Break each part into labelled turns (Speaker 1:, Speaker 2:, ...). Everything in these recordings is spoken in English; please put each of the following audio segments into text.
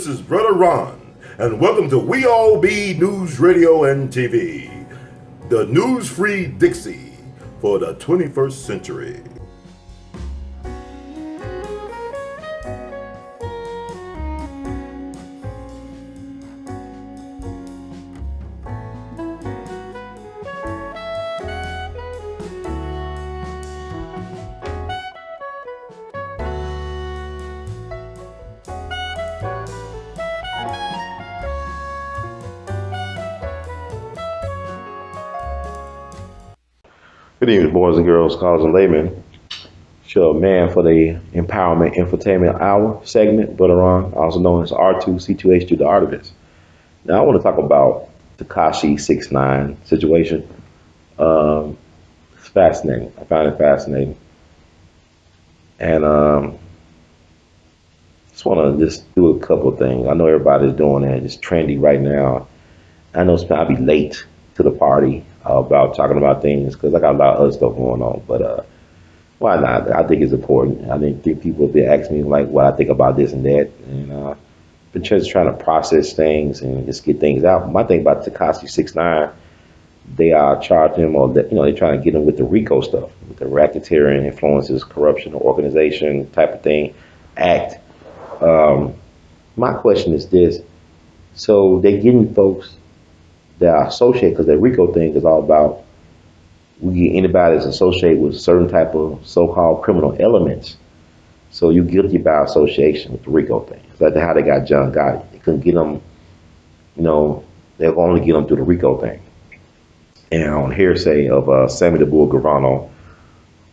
Speaker 1: This is Brother Ron, and welcome to We All Be News Radio and TV, the news-free Dixie for the 21st century.
Speaker 2: Good evening, boys and girls, scholars and laymen. Sure, man, for the Empowerment Infotainment Hour segment, Brother Ron, also known as R2C2H2, the artivist. Now, I want to talk about Tekashi 6ix9ine situation. It's fascinating. I find it fascinating. And just want to just do a couple of things. I know everybody's doing that. It's trendy right now. I know I'll be late to the party about talking about things because I got a lot of other stuff going on. But why not? I think it's important. I think people have been asking me like what I think about this and that, and been just trying to process things and just get things out. My thing about Tekashi 6ix9ine, they are charging him, or they're trying to get him with the RICO stuff, with the racketeering, influences, corruption, organization type of thing, act. My question is this: so they're getting folks that are associated, because the RICO thing is all about we get anybody that's associated with certain type of so-called criminal elements. So you're guilty by association with the RICO thing. It's like how they got John Gotti. They couldn't get him, they'll only get him through the RICO thing. And on hearsay of Sammy the Bull Gravano,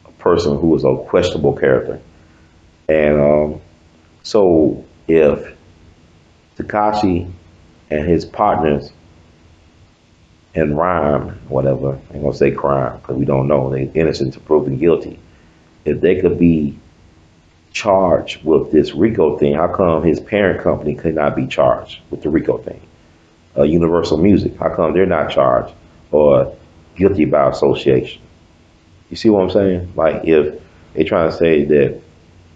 Speaker 2: a person who was a questionable character. And so if Tekashi and his partners and rhyme, whatever, I ain't gonna say crime because we don't know, they're innocent to proven guilty. If they could be charged with this RICO thing, how come his parent company could not be charged with the RICO thing? Universal Music, how come they're not charged or guilty by association? You see what I'm saying? Like if they're trying to say that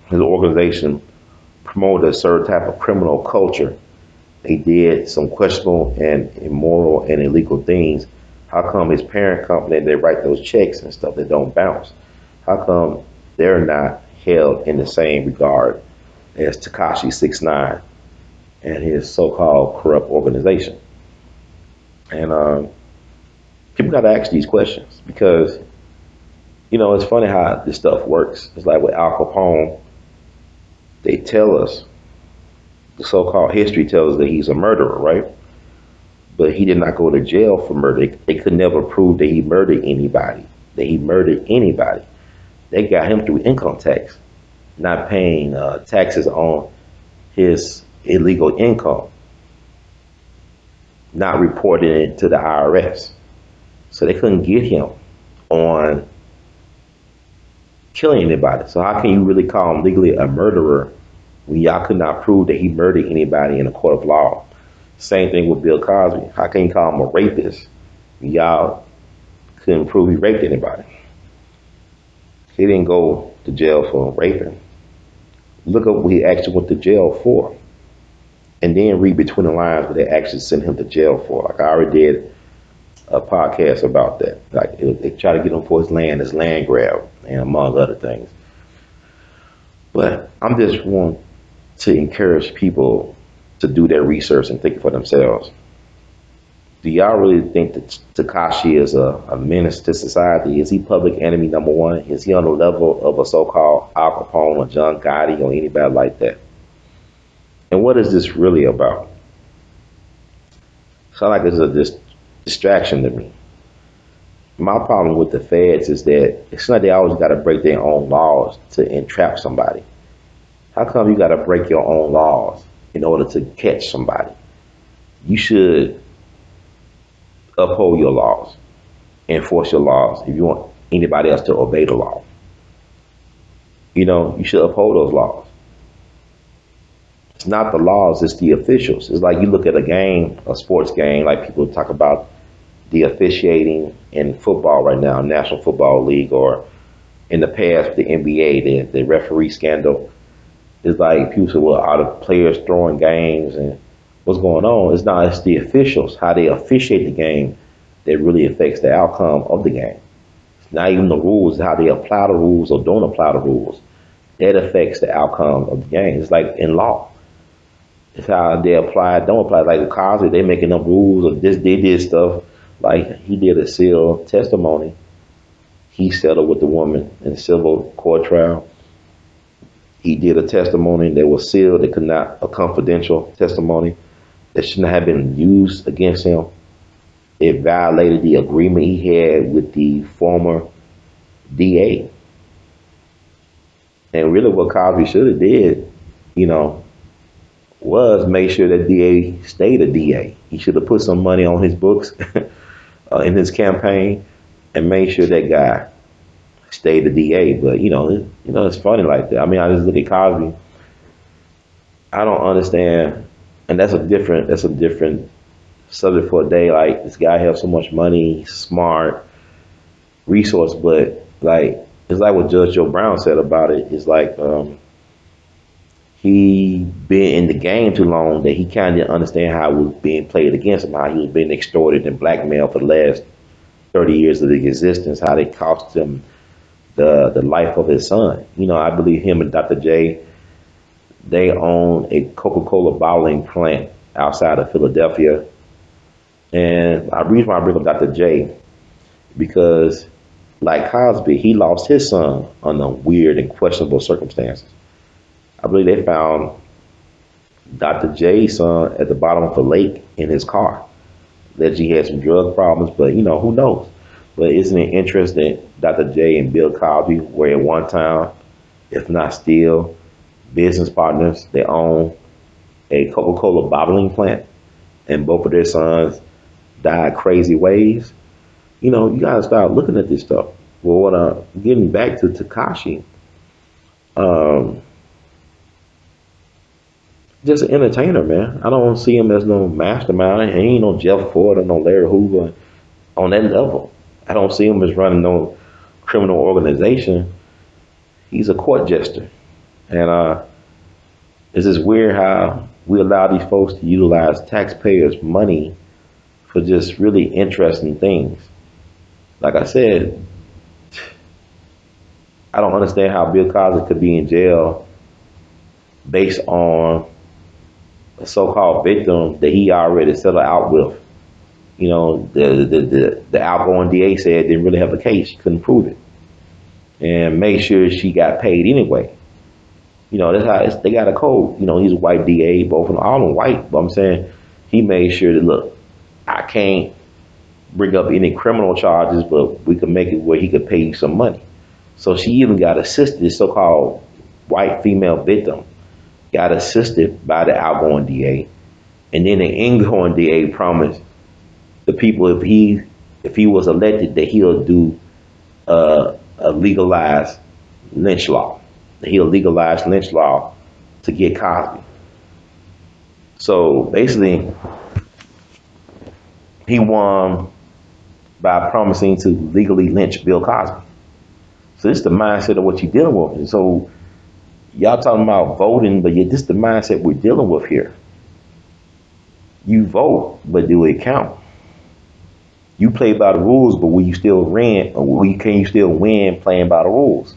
Speaker 2: his organization promoted a certain type of criminal culture, they did some questionable and immoral and illegal things, how come his parent company, they write those checks and stuff that don't bounce? How come they're not held in the same regard as Tekashi 6ix9ine and his so-called corrupt organization? And people got to ask these questions because, it's funny how this stuff works. It's like with Al Capone, they tell us, the so-called history tells us that he's a murderer, right? But he did not go to jail for murder. They could never prove that he murdered anybody, They got him through income tax, not paying taxes on his illegal income, not reporting it to the IRS. So they couldn't get him on killing anybody. So how can you really call him legally a murderer when y'all could not prove that he murdered anybody in a court of law? Same thing with Bill Cosby. How can you call him a rapist when y'all couldn't prove he raped anybody? He didn't go to jail for raping. Look at what he actually went to jail for. And then read between the lines what they actually sent him to jail for. Like I already did a podcast about that. Like they try to get him for his land grab, and among other things. But I'm just want to encourage people to do their research and think for themselves. Do y'all really think that Tekashi is a menace to society? Is he public enemy number one? Is he on the level of a so-called Al Capone or John Gotti or anybody like that? And what is this really about? Sounds like it's a distraction to me. My problem with the feds is that it's not they always got to break their own laws to entrap somebody. How come you got to break your own laws in order to catch somebody? You should uphold your laws, enforce your laws if you want anybody else to obey the law. You should uphold those laws. It's not the laws, it's the officials. It's like you look at a sports game, like people talk about the officiating in football right now, National Football League, or in the past, the NBA, the referee scandal. It's like people say, well, are the players throwing games and what's going on? It's not, it's the officials, how they officiate the game that really affects the outcome of the game. It's not even the rules, how they apply the rules or don't apply the rules. That affects the outcome of the game. It's like in law. It's how they apply, don't apply. Like with Cosby, they making up rules or this, they did stuff. Like he did a seal testimony. He settled with the woman in a civil court trial. He did a testimony that was sealed, that could not, a confidential testimony that should not have been used against him. It violated the agreement he had with the former DA. And really what Cosby should have did, you know, was make sure that DA stayed a DA. He should have put some money on his books in his campaign and made sure that guy stayed the DA. But it's funny like that. I mean, I just look at Cosby. I don't understand, and that's a different subject for a day. Like this guy has so much money, smart, resource, but like it's like what Judge Joe Brown said about it. It's like he been in the game too long that he kind of didn't understand how it was being played against him, how he was being extorted and blackmailed for the last 30 years of his existence, how they cost him the life of his son. I believe him and Dr. J, they own a Coca-Cola bottling plant outside of Philadelphia. And the reason why I bring up Dr. J, because like Cosby, he lost his son under weird and questionable circumstances. I believe they found Dr. J's son at the bottom of a lake in his car. That he had some drug problems, but who knows? But isn't it interesting Dr. J and Bill Cosby were at one time, if not still, business partners? They own a Coca-Cola bottling plant, and both of their sons died crazy ways. You gotta start looking at this stuff. Well, getting back to Tekashi, just an entertainer, man. I don't see him as no mastermind. He ain't no Jeff Ford or no Larry Hoover on that level. I don't see him as running no criminal organization. He's a court jester. And it's just weird how we allow these folks to utilize taxpayers' money for just really interesting things. Like I said, I don't understand how Bill Cosby could be in jail based on a so-called victim that he already settled out with. The outgoing DA said didn't really have a case. She couldn't prove it. And made sure she got paid anyway. That's how they got a code. He's a white DA, both of them, all of them white. But I'm saying he made sure that, look, I can't bring up any criminal charges, but we could make it where he could pay you some money. So she even got assisted, this so-called white female victim, got assisted by the outgoing DA. And then the incoming DA promised the people if he was elected that he'll do a legalized lynch law. That he'll legalize lynch law to get Cosby. So basically, he won by promising to legally lynch Bill Cosby. So this is the mindset of what you're dealing with. And so y'all talking about voting, but this is the mindset we're dealing with here. You vote, but do it count? You play by the rules, but will you still win, or can you still win playing by the rules?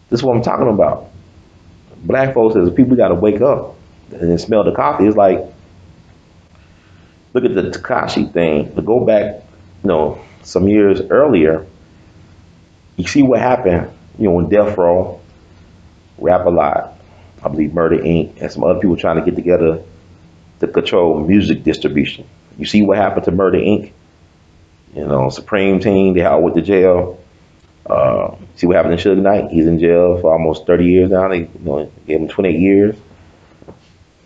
Speaker 2: This is what I'm talking about. Black folks, as people, got to wake up and smell the coffee. It's like, look at the Tekashi thing. But go back, some years earlier, you see what happened, when Death Row, Rap-A-Lot, I believe Murder Inc., and some other people trying to get together to control music distribution. You see what happened to Murder Inc.? Supreme Team, they all went to jail. See what happened to Suge Knight? He's in jail for almost 30 years now. They gave him 28 years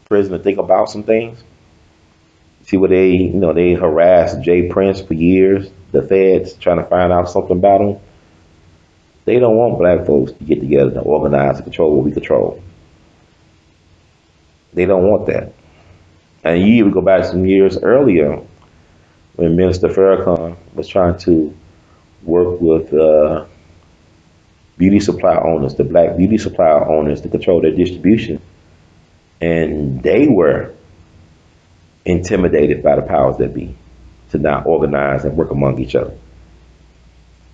Speaker 2: prison to think about some things. See what they harassed Jay Prince for years. The feds trying to find out something about him. They don't want black folks to get together to organize and control what we control. They don't want that. And you even go back some years earlier when Minister Farrakhan was trying to work with beauty supply owners, the black beauty supply owners, to control their distribution. And they were intimidated by the powers that be to not organize and work among each other.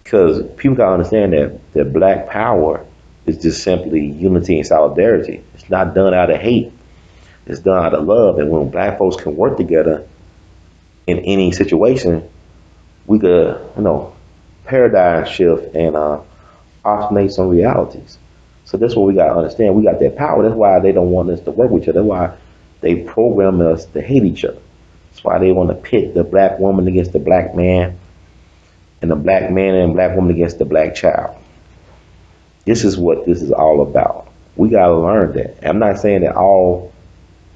Speaker 2: Because people gotta understand that black power is just simply unity and solidarity. It's not done out of hate. It's done out of love. And when black folks can work together in any situation, we could, paradigm shift and alternate some realities. So that's what we gotta understand. We got that power. That's why they don't want us to work with each other. That's why they program us to hate each other. That's why they want to pit the black woman against the black man, and the black man and black woman against the black child. This is what this is all about. We gotta learn that. I'm not saying that all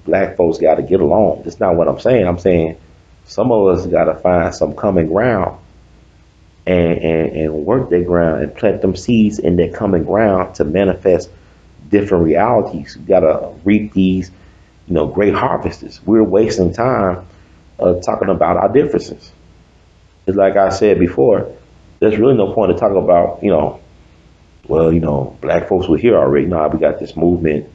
Speaker 2: black folks gotta get along. That's not what I'm saying. I'm saying some of us gotta find some common ground and work that ground and plant them seeds in that common ground to manifest different realities. We gotta reap these, great harvests. We're wasting time talking about our differences. It's like I said before, there's really no point to talk about, black folks were here already. No, we got this movement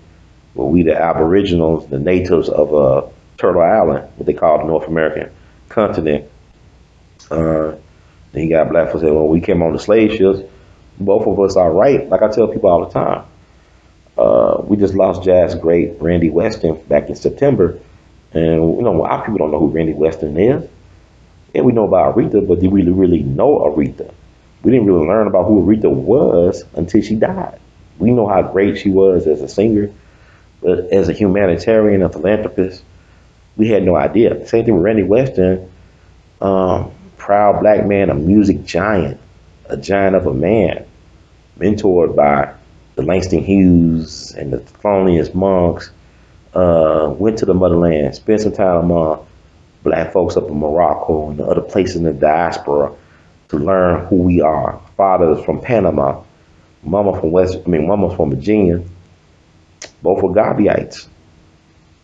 Speaker 2: where we, the aboriginals, the natives of Turtle Island, what they call the North American continent. Then you got black folks saying, well, we came on the slave ships. Both of us are right. Like I tell people all the time. We just lost jazz great Randy Weston back in September. And, a lot of people don't know who Randy Weston is. Yeah, we know about Aretha, but did we really know Aretha? We didn't really learn about who Aretha was until she died. We know how great she was as a singer, but as a humanitarian, a philanthropist, we had no idea. Same thing with Randy Weston, proud black man, a music giant, a giant of a man, mentored by the Langston Hughes and the Thelonious Monks, went to the motherland, spent some time among black folks up in Morocco and the other places in the diaspora to learn who we are. Fathers from Panama, mama from Virginia. Both were Gabbyites.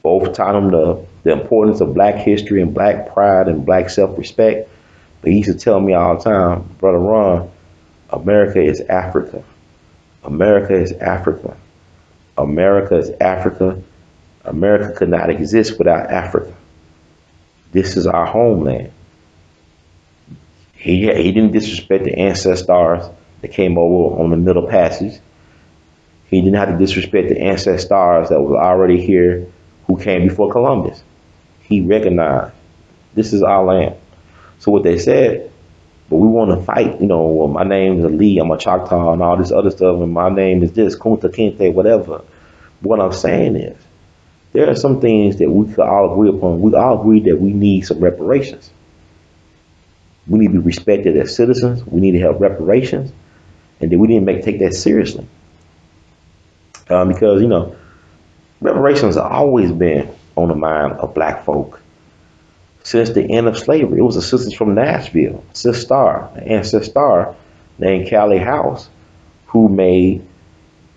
Speaker 2: Both taught them the importance of black history and black pride and black self-respect. But he used to tell me all the time, Brother Ron, America is Africa. America is Africa. America is Africa. America could not exist without Africa. This is our homeland. He didn't disrespect the ancestors that came over on the Middle Passage. He didn't have to disrespect the ancestors that was already here who came before Columbus. He recognized this is our land. So what they said, but we want to fight, well, my name is Ali, I'm a Choctaw and all this other stuff, and my name is this, Kunta Kinte, whatever. What I'm saying is, there are some things that we could all agree upon. We all agree that we need some reparations. We need to be respected as citizens. We need to have reparations, and that we need to take that seriously. Because, reparations have always been on the mind of black folk since the end of slavery. It was a sister from Nashville, Sis Star, an ancestor named Callie House, who made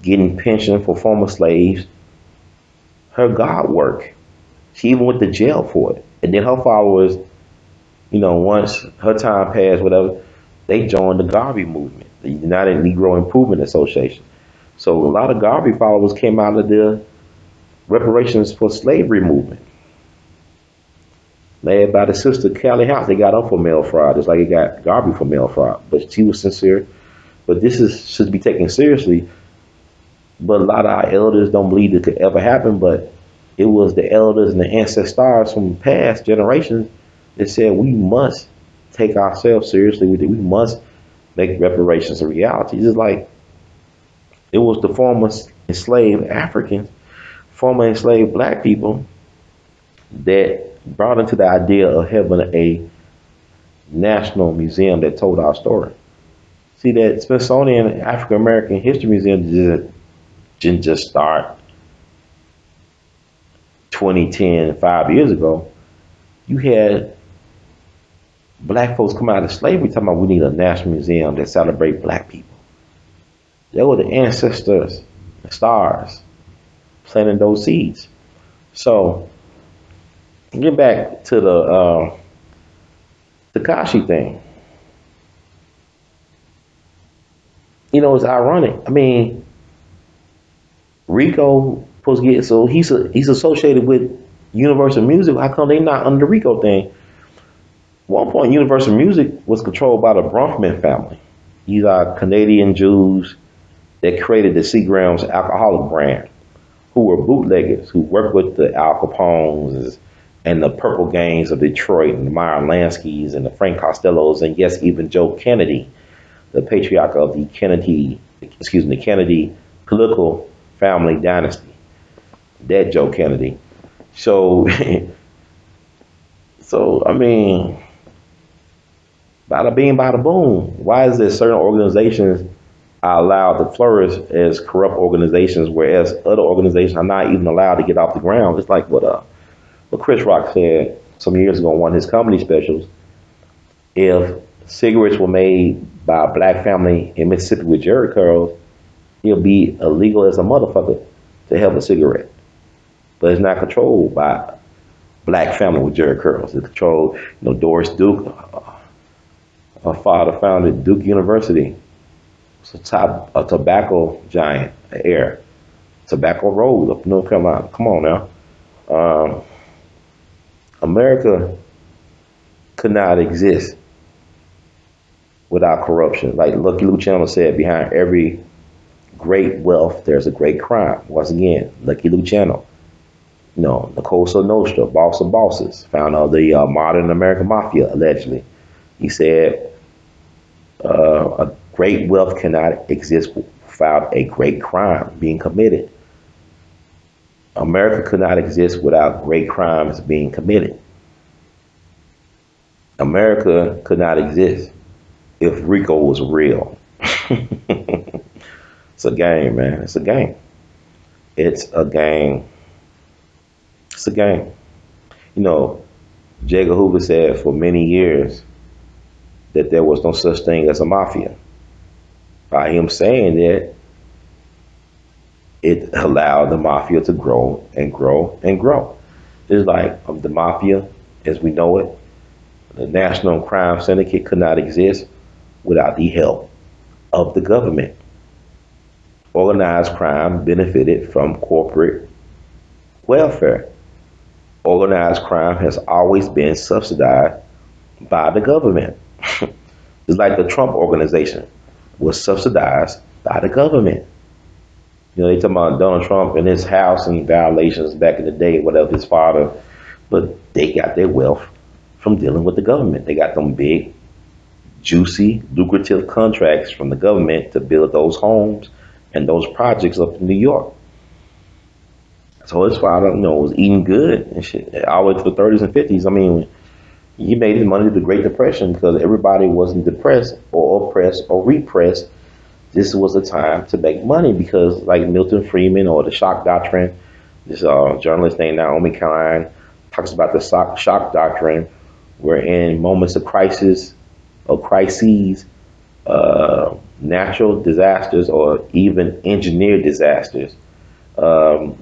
Speaker 2: getting pension for former slaves her God work. She even went to jail for it. And then her followers, once her time passed, whatever, they joined the Garvey movement, the United Negro Improvement Association. So a lot of Garvey followers came out of the reparations for slavery movement. Led by the sister Callie House. They got her for mail fraud, just like it got Garvey for mail fraud. But she was sincere. But this should be taken seriously. But a lot of our elders don't believe it could ever happen, but it was the elders and the ancestors from past generations that said we must take ourselves seriously with it. We must make reparations a reality. It's like it was the former enslaved Africans, former enslaved black people that brought into the idea of having a national museum that told our story. See, that Smithsonian African American History Museum didn't just start 2010, 5 years ago. You had black folks come out of slavery talking about we need a national museum that celebrate black people. They were the ancestors, the stars, planting those seeds. So, get back to the Tekashi thing. It's ironic. I mean, RICO supposed to get so he's associated with Universal Music. How come they not under the RICO thing? At one point, Universal Music was controlled by the Bronfman family. These are Canadian Jews that created the Seagram's alcoholic brand, who were bootleggers, who worked with the Al Capones and the Purple Gangs of Detroit and the Meyer Lanskys and the Frank Costellos and yes, even Joe Kennedy, the patriarch of the Kennedy political family dynasty, that Joe Kennedy. So, I mean, bada bing, bada boom. Why is there certain organizations are allowed to flourish as corrupt organizations, whereas other organizations are not even allowed to get off the ground? It's like what Chris Rock said some years ago on one of his comedy specials. If cigarettes were made by a black family in Mississippi with jerry curls, it'll be illegal as a motherfucker to have a cigarette. But it's not controlled by a black family with jerry curls. It's controlled, Doris Duke, her father founded Duke University. It's a tobacco giant, Air. Tobacco Road up in North Carolina. Come on now. America could not exist without corruption. Like Lucky Luciano said, behind every great wealth, there's a great crime. Once again, Lucky Luciano. The Cosa Nostra, boss of bosses, founder of the modern American mafia, allegedly. He said, a great wealth cannot exist without a great crime being committed. America could not exist without great crimes being committed. America could not exist if RICO was real. It's a game, man. It's a game. It's a game. It's a game. J. Edgar Hoover said for many years that there was no such thing as a mafia. By him saying that, it allowed the mafia to grow and grow and grow. It's like the mafia, as we know it, the National Crime Syndicate could not exist without the help of the government. Organized crime benefited from corporate welfare. Organized crime has always been subsidized by the government. It's like the Trump organization was subsidized by the government. They talk about Donald Trump and his house and violations back in the day, whatever, his father, but they got their wealth from dealing with the government. They got them big, juicy, lucrative contracts from the government to build those homes and those projects up in New York. So his father, was eating good and shit all the way to the 30s and 50s. I mean, he made his money through the Great Depression because everybody wasn't depressed or oppressed or repressed. This was a time to make money because, like Milton Friedman or the shock doctrine, this journalist named Naomi Klein talks about the shock doctrine, where in moments of crisis or crises, natural disasters or even engineered disasters, the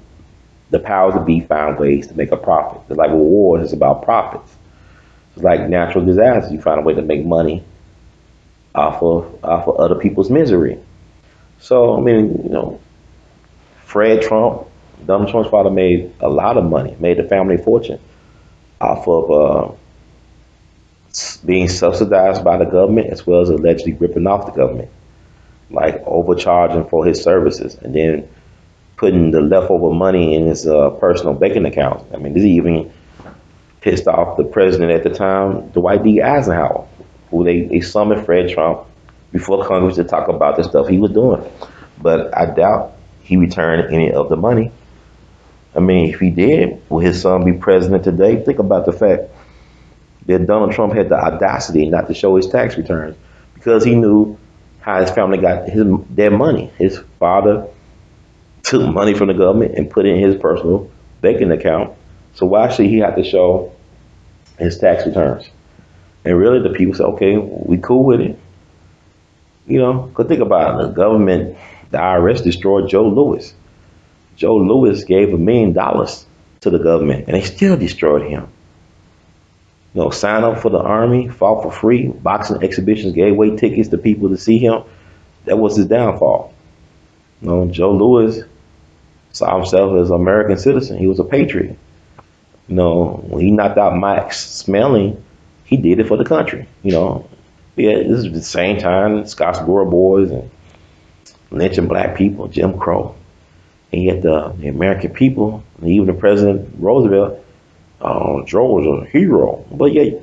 Speaker 2: powers that be found ways to make a profit. It's like war is about profits. It's like natural disasters. You find a way to make money off of other people's misery. So, I mean, Fred Trump, Donald Trump's father, made a lot of money, made a family fortune off of being subsidized by the government as well as allegedly ripping off the government, like overcharging for his services and then putting the leftover money in his personal banking account. I mean, this even pissed off the president at the time, Dwight D. Eisenhower, who they summoned Fred Trump before Congress to talk about the stuff he was doing. But I doubt he returned any of the money. I mean, if he did, will his son be president today? Think about the fact that Donald Trump had the audacity not to show his tax returns because he knew how his family got their money. His father took money from the government and put it in his personal banking account. So why should he have to show his tax returns? And really the people say, okay, we cool with it. Because think about it, the government, the IRS destroyed Joe Louis. Joe Louis gave $1 million to the government and they still destroyed him. Sign up for the army, fought for free, boxing exhibitions, gave away tickets to people to see him. That was his downfall. You know, Joe Louis saw himself as an American citizen. He was a patriot. You know, when he knocked out Max Smelling, he did it for the country. You know, yeah, this is the same time Scottsboro boys and lynching black people, Jim Crow. And yet the American people, and even the President Roosevelt, Joe was a hero. But yet,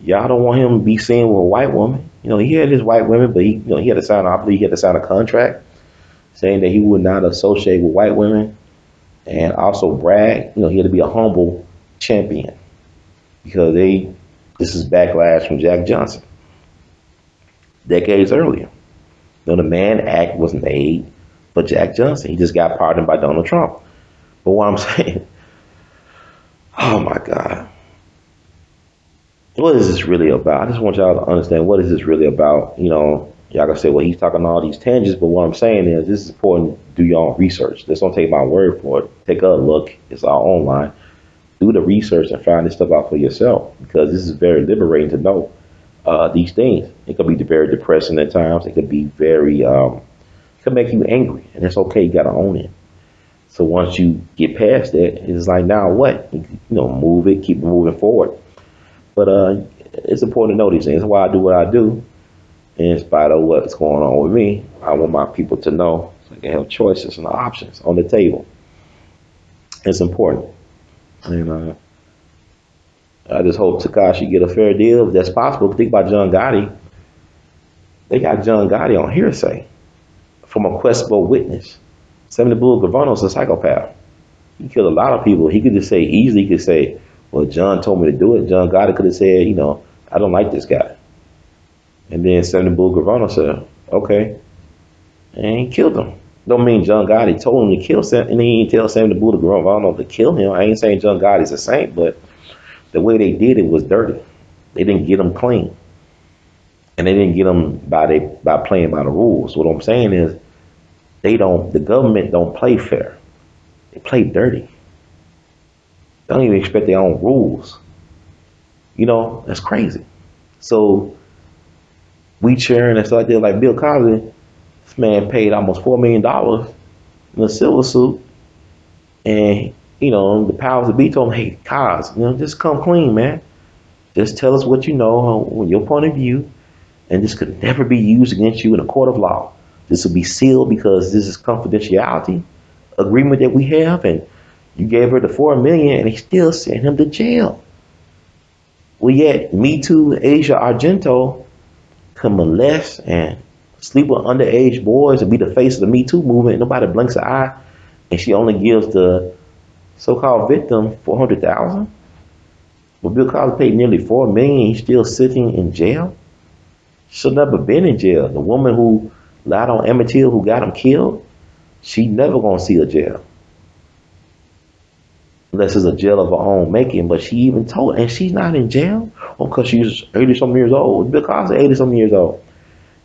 Speaker 2: y'all don't want him to be seen with a white woman. You know, he had his white women, but he had to sign, I believe he had to sign a contract saying that he would not associate with white women and also brag. You know, he had to be a humble champion because this is backlash from Jack Johnson decades earlier. You know, the Mann Act was made for Jack Johnson. He just got pardoned by Donald Trump. But what I'm saying, oh my God, what is this really about? I just want y'all to understand, what is this really about? You know, y'all gonna say, well, he's talking all these tangents, but what I'm saying is this is important. Do your own research. Just don't take my word for it. Take a look. It's all online. Do the research and find this stuff out for yourself, because this is very liberating to know these things. It could be very depressing at times. It could be very, it could make you angry, and it's okay. You gotta own it. So once you get past that, it's like, now what? You know, move it, keep moving forward. But it's important to know these things. That's why I do what I do. In spite of what's going on with me, I want my people to know so they can have choices and options on the table. It's important. And I just hope Tekashi get a fair deal if that's possible. Think about John Gotti. They got John Gotti on hearsay from a questionable witness. Senator Bull Gravano's a psychopath. He killed a lot of people. He could just say, easily could say, well, John told me to do it. John Gotti could have said, you know, I don't like this guy. And then Senator Bull Gravano said, okay. And he killed him. Don't mean John Gotti told him to kill Sam, and he didn't tell Senator Bull Gravano to kill him. I ain't saying John Gotti's a saint, but the way they did it was dirty. They didn't get him clean. And they didn't get him by playing by the rules. What I'm saying is, the government don't play fair. They play dirty. They don't even respect their own rules. You know, that's crazy. So we cheering and stuff like that. Like Bill Cosby, this man paid almost $4 million in a civil suit. And, you know, the powers that be told him, hey, Cos, you know, just come clean, man. Just tell us what you know, your point of view, and this could never be used against you in a court of law. This will be sealed because this is confidentiality agreement that we have, and you gave her the $4 million, and they still sent him to jail. Well, yet Me Too Asia Argento can molest and sleep with underage boys and be the face of the Me Too movement. Nobody blinks an eye, and she only gives the so-called victim $400,000. But Bill Cosby paid nearly $4 million. He's still sitting in jail. Should never been in jail. The woman who lied on Emmett Till, who got him killed, she never gonna see a jail. Unless it's a jail of her own making, but she even told, and she's not in jail, because she's 80-something years old. Bill Cosby 80-something years old.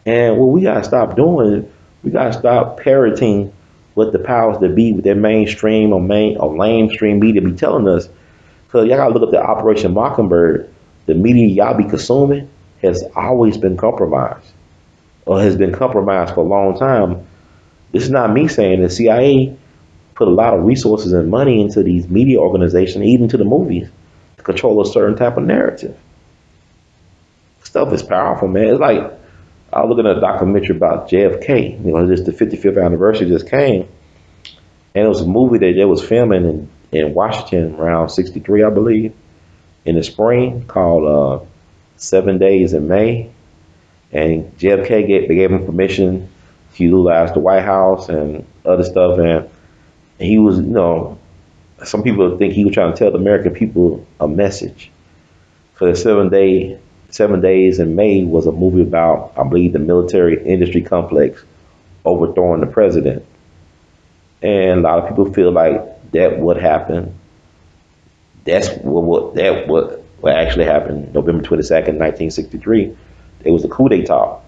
Speaker 2: And what we gotta stop doing, we gotta stop parroting what the powers that be with their mainstream or lamestream media be telling us. Because y'all gotta look up the Operation Mockingbird. The media y'all be consuming has always been compromised, or has been compromised for a long time. This is not me saying. The CIA put a lot of resources and money into these media organizations, even to the movies, to control a certain type of narrative. Stuff is powerful, man. It's like, I was looking at a documentary about JFK. You know, just the 55th anniversary just came, and it was a movie that they was filming in Washington around '63, I believe, in the spring, called 7 Days in May. And JFK gave him permission to utilize the White House and other stuff, and he was, you know, some people think he was trying to tell the American people a message. So the 7 Days in May was a movie about, I believe, the military industry complex overthrowing the president. And a lot of people feel like that would happen. That's what actually happened. November 22nd, 1963. It was a coup d'etat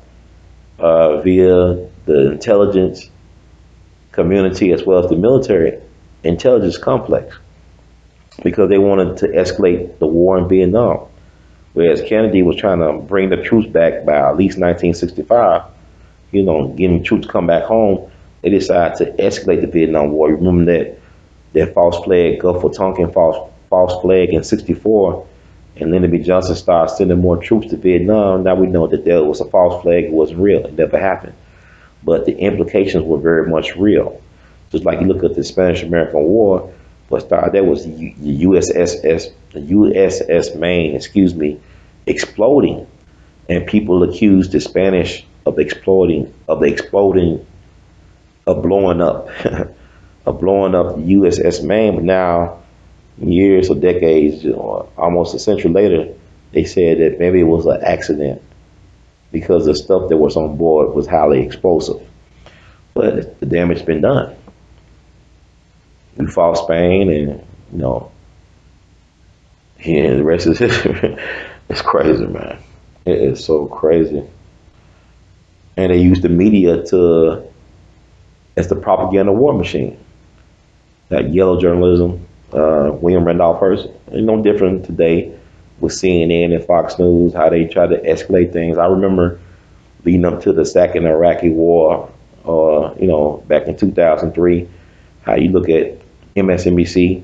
Speaker 2: via the intelligence community as well as the military intelligence complex, because they wanted to escalate the war in Vietnam. Whereas Kennedy was trying to bring the troops back by at least 1965, getting troops to come back home, they decided to escalate the Vietnam War. Remember that false flag, Gulf of Tonkin false flag in '64, and Lyndon B. Johnson started sending more troops to Vietnam. Now we know that there was a false flag. It wasn't real. It never happened. But the implications were very much real. Just like you look at the Spanish-American War, what started there was the USS Maine, exploding, and people accused the Spanish of exploding, of blowing up, of blowing up the USS Maine. But now, years or decades, almost a century later, they said that maybe it was an accident because the stuff that was on board was highly explosive. But the damage been done. We fought Spain, and the rest is history. It's crazy, man. It is so crazy. And they use the media as the propaganda war machine. That yellow journalism, William Randolph Hearst, it's no different today with CNN and Fox News, how they try to escalate things. I remember leading up to the second Iraqi war, back in 2003, how you look at MSNBC,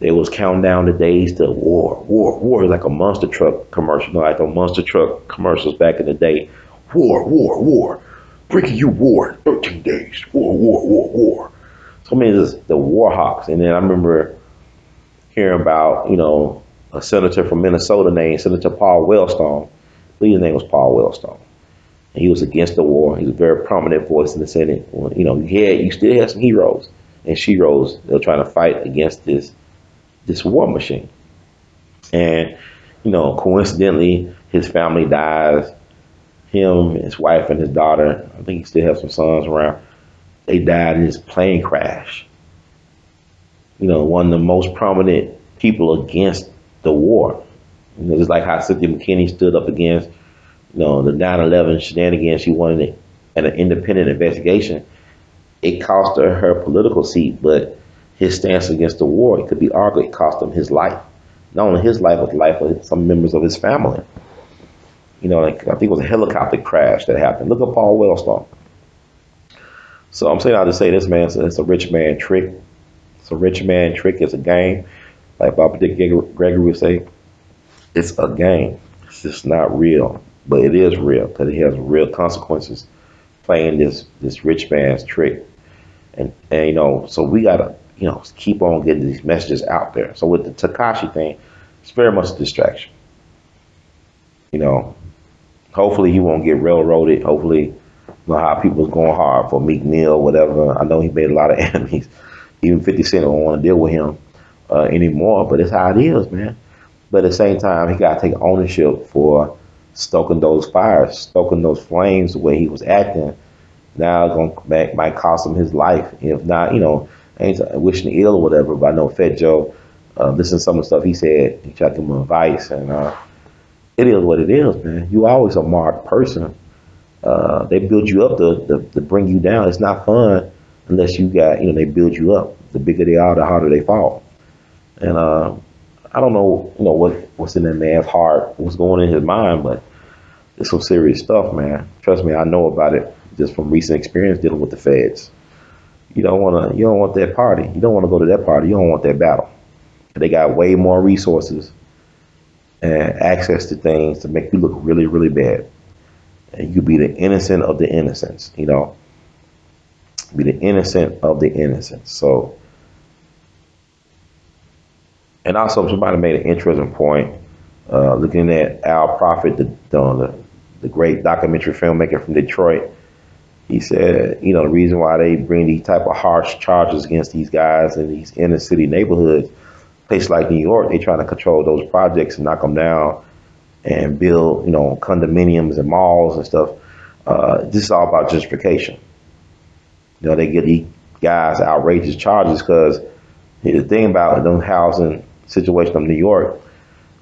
Speaker 2: they was counting down the days to war, like a monster truck commercial, like the monster truck commercials back in the day. War, bringing you war in 13 days, war. So I mean, it's the war hawks. And then I remember hearing about, a senator from Minnesota named Senator Paul Wellstone. I believe his name was Paul Wellstone. And he was against the war. He was a very prominent voice in the Senate. Well, you still had some heroes and sheroes that were trying to fight against this war machine. And, coincidentally, his family dies. Him, his wife, and his daughter, I think he still has some sons around, they died in this plane crash. One of the most prominent people against the war. Just like how Cynthia McKinney stood up against, the 9/11 shenanigans. She wanted an independent investigation. It cost her political seat, but his stance against the war, it could be argued, it cost him his life. Not only his life, but the life of some members of his family. I think it was a helicopter crash that happened. Look at Paul Wellstone. So I'm saying I just say this, man, it's a rich man trick. It's a rich man trick. It's a game. Like Baba Dick Gregory would say, it's a game. It's just not real. But it is real because it has real consequences playing this rich man's trick. And so we got to, keep on getting these messages out there. So with the Tekashi thing, it's very much a distraction. Hopefully he won't get railroaded. Hopefully, how people's going hard for Meek Mill, whatever. I know he made a lot of enemies. Even 50 Cent don't want to deal with him anymore, but it's how it is, man. But at the same time, he got to take ownership for stoking those fires, stoking those flames the way he was acting. Now it might cost him his life. If not, I ain't wishing ill or whatever, but I know Fat Joe, listen to some of the stuff he said, he tried to give him advice, and it is what it is, man. You always a marked person. They build you up to bring you down. It's not fun unless you got, they build you up. The bigger they are, the harder they fall. And I don't know, what's in that man's heart, what's going in his mind, but it's some serious stuff, man. Trust me, I know about it just from recent experience dealing with the feds. You don't want that party. You don't want to go to that party. You don't want that battle. They got way more resources and access to things to make you look really, really bad. And you be the innocent of the innocents, Be the innocent of the innocents. So, and also somebody made an interesting point, looking at Al Prophet, the great documentary filmmaker from Detroit. He said, the reason why they bring these type of harsh charges against these guys in these inner city neighborhoods, places like New York, they trying to control those projects and knock them down and build, condominiums and malls and stuff. This is all about justification. They get these guys outrageous charges because the thing about the housing situation of New York,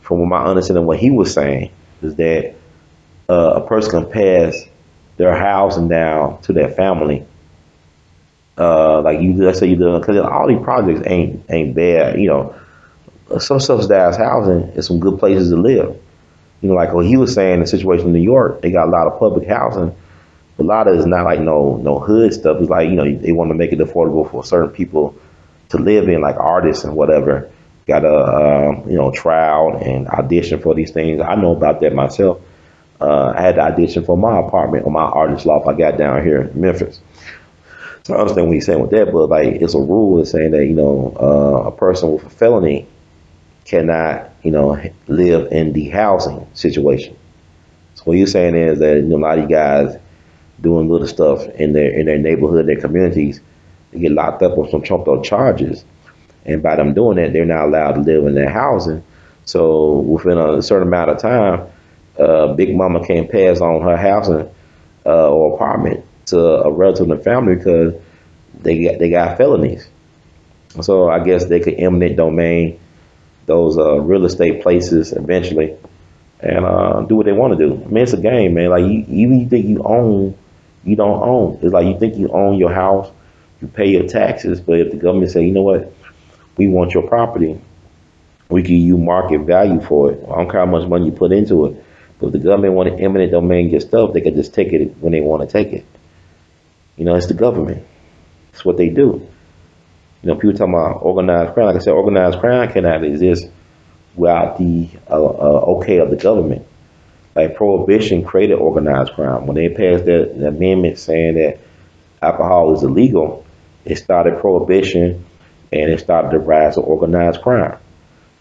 Speaker 2: from my understanding of what he was saying, is that a person can pass their housing down to their family. Let's say you do, because all these projects ain't bad. Some subsidized housing is some good places to live. Like what he was saying, the situation in New York, they got a lot of public housing, A lot of it's not like no hood stuff. It's like, they want to make it affordable for certain people to live in, like artists and whatever. Got to trial and audition for these things. I know about that myself. I had to audition for my apartment or my artist loft I got down here in Memphis. So I understand what he's saying with that, but like it's a rule that's saying that a person with a felony cannot live in the housing situation. So what you're saying is that a lot of you guys doing little stuff in their neighborhood, their communities, they get locked up on some trumped up charges, and by them doing that, they're not allowed to live in their housing. So within a certain amount of time, Big Mama can't pass on her housing or apartment to a relative in the family because they got felonies. So I guess they could eminent domain those real estate places eventually and do what they want to do. I mean, it's a game, man. Like even you think you own, you don't own. It's like you think you own your house, you pay your taxes, but if the government say, you know what, we want your property, we give you market value for it. I don't care how much money you put into it. But if the government want to eminent domain your stuff, they can just take it when they want to take it. It's the government. It's what they do. People talking about organized crime. Like I said, organized crime cannot exist without the okay of the government. Like Prohibition created organized crime. When they passed that amendment saying that alcohol is illegal, it started Prohibition and it started the rise of organized crime.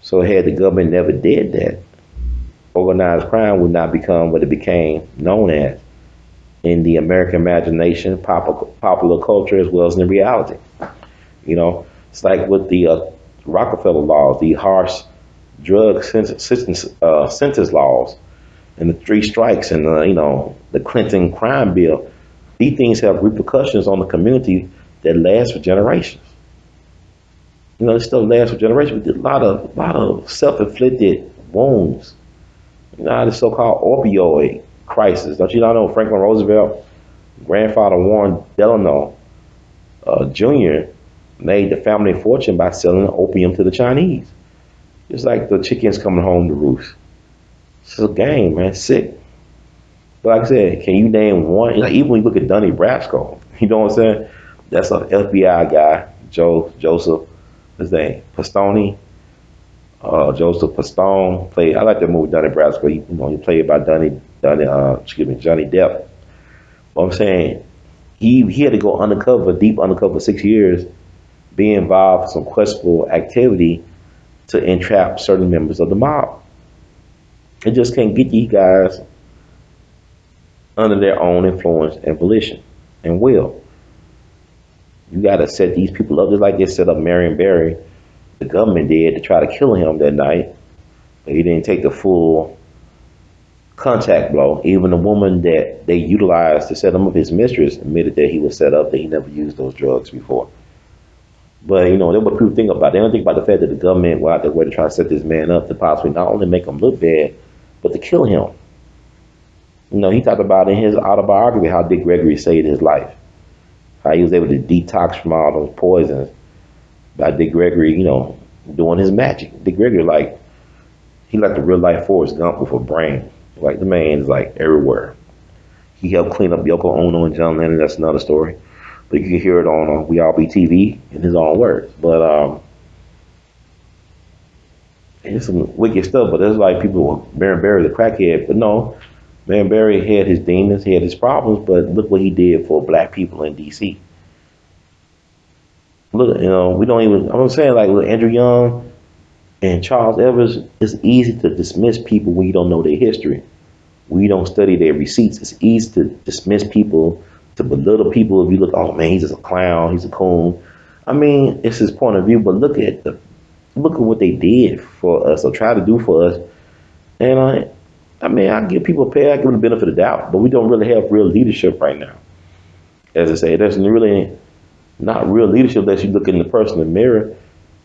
Speaker 2: So had the government never did that, organized crime would not become what it became known as in the American imagination, popular culture, as well as in reality. It's like with the Rockefeller laws, the harsh drug sentence laws, and the three strikes, and the Clinton crime bill. These things have repercussions on the community that last for generations. It still lasts for generations. With a lot of self-inflicted wounds. The so-called opioid crisis. Don't you know Franklin Roosevelt, grandfather Warren Delano Jr. made the family fortune by selling opium to the Chinese. It's like the chickens coming home to roost. It's a game, man. It's sick. But like I said, can you name one? Like even when you look at Donnie Brasco, you know what I'm saying? That's an FBI guy, Joseph, his name, Pastone. Joseph Pastone played. I like that movie Donnie Brasco. He played by Johnny Depp. What I'm saying, he had to go undercover, deep undercover, 6 years, be involved in some questionable activity to entrap certain members of the mob. It just can't get you guys under their own influence and volition and will. You got to set these people up just like they set up Marion Barry. The government did to try to kill him that night, but he didn't take the full contact blow. Even the woman that they utilized to set him up, his mistress, admitted that he was set up, that he never used those drugs before. But that's what people think about. They don't think about the fact that the government went out their way to try to set this man up to possibly not only make him look bad, but to kill him. He talked about in his autobiography how Dick Gregory saved his life, how he was able to detox from all those poisons by Dick Gregory, doing his magic. Dick Gregory, he like the real life Forrest Gump with a brain. Like the man is like everywhere. He helped clean up Yoko Ono and John Lennon. That's another story. But you can hear it on We All Be TV in his own words. But it's some wicked stuff. But there's like people, Marion Barry, the crackhead. But no, Marion Barry had his demons, he had his problems. But look what he did for black people in D.C. Look, we don't even. I'm saying like with Andrew Young and Charles Evans, it's easy to dismiss people when you don't know their history. When you don't study their receipts, it's easy to dismiss people, to belittle people. If you look, oh man, he's just a clown, he's a coon. I mean, it's his point of view, but look at what they did for us or try to do for us. And I give people pay, I give them the benefit of the doubt, but we don't really have real leadership right now. As I say, there's really not real leadership unless you look in the person in the mirror.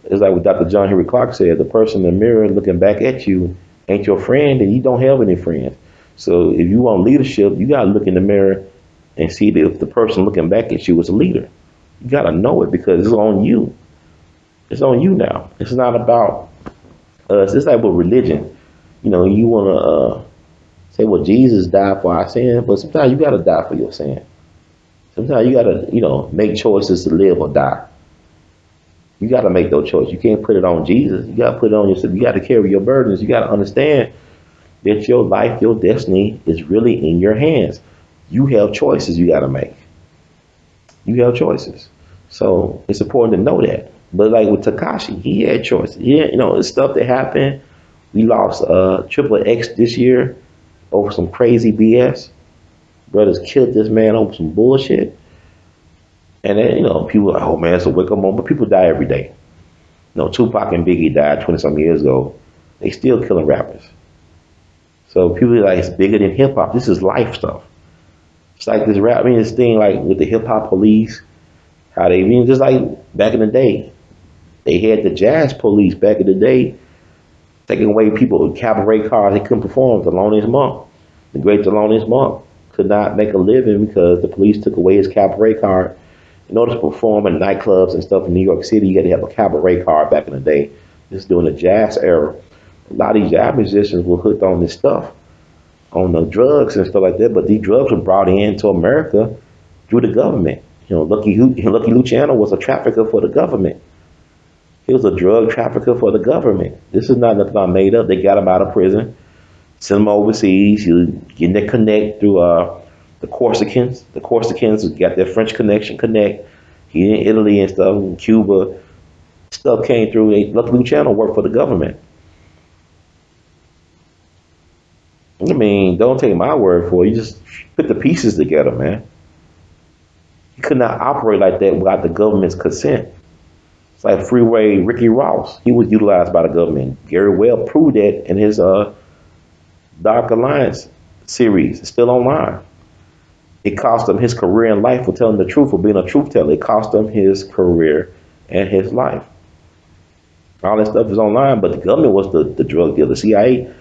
Speaker 2: It's like what Dr. John Henry Clark said, the person in the mirror looking back at you ain't your friend, and you don't have any friends. So if you want leadership, you got to look in the mirror and see that if the person looking back at you is a leader. You got to know it because it's on you. It's on you now. It's not about us. It's like with religion. You want to say, well, Jesus died for our sin, but sometimes you got to die for your sin. Sometimes you got to, make choices to live or die. You got to make those choices. You can't put it on Jesus. You got to put it on yourself. You got to carry your burdens. You got to understand that your life, your destiny is really in your hands. You have choices you got to make. You have choices. So it's important to know that. But like with Tekashi, he had choices. Yeah, it's stuff that happened. We lost Triple X this year over some crazy BS. Brothers killed this man over some bullshit. And then, people are like, oh man, it's a wake up moment. But people die every day. Tupac and Biggie died 20 some years ago. They still killing rappers. So people are like, it's bigger than hip hop. This is life stuff. It's like this rap, this thing like with the hip hop police, how they, just like back in the day, they had the jazz police back in the day, taking away people with cabaret cars. They couldn't perform. Thelonious Monk, the great Thelonious Monk, could not make a living because the police took away his cabaret card. In order to perform in nightclubs and stuff in New York City, you had to have a cabaret card back in the day. This is during the jazz era. A lot of these jazz musicians were hooked on this stuff, on the drugs and stuff like that. But these drugs were brought into America through the Government. Lucky Luciano was a trafficker for the government. He was a drug trafficker for the government. This is not nothing I made up. They got him out of prison, sent him overseas. You getting that connect through the Corsicans. The Corsicans got their French connection connect. He in Italy and stuff, in Cuba. Stuff came through. Lucky Luciano worked for the government. Don't take my word for it. You just put the pieces together, man. You could not operate like that without the government's consent. It's like Freeway Ricky Ross. He was utilized by the government. Gary Well proved that in his Dark Alliance series. It's still online. It cost him his career and life for telling the truth, for being a truth teller. It cost him his career and his life. All that stuff is online, but the government was the drug dealer. CIA,